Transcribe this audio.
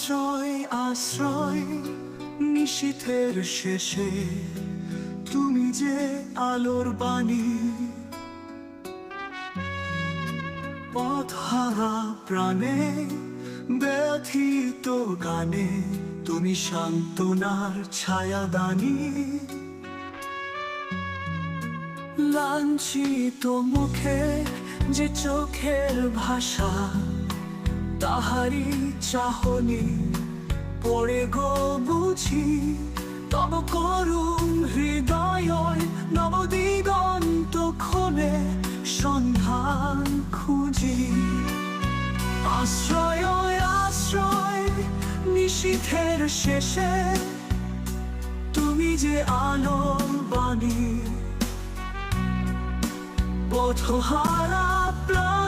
আশ্রয় আশ্রয় নিশীথের শেষে তুমি যে আলোর বাণী, পথহারা প্রাণে ব্যথিত গানে তুমি সান্ত্বনার ছায়াদানি। লাঞ্ছিত মুখে যে চোখের ভাষা, তাহারি চাহনি পড়ে গো বুঝি। তব করুণ হৃদয় নবদিগন্ত খোলে সন্ধান খুঁজি। আশ্রয় আশ্রয় নিশীথের শেষে তুমি যে আলোর বাণী, পথহারা প্রাণ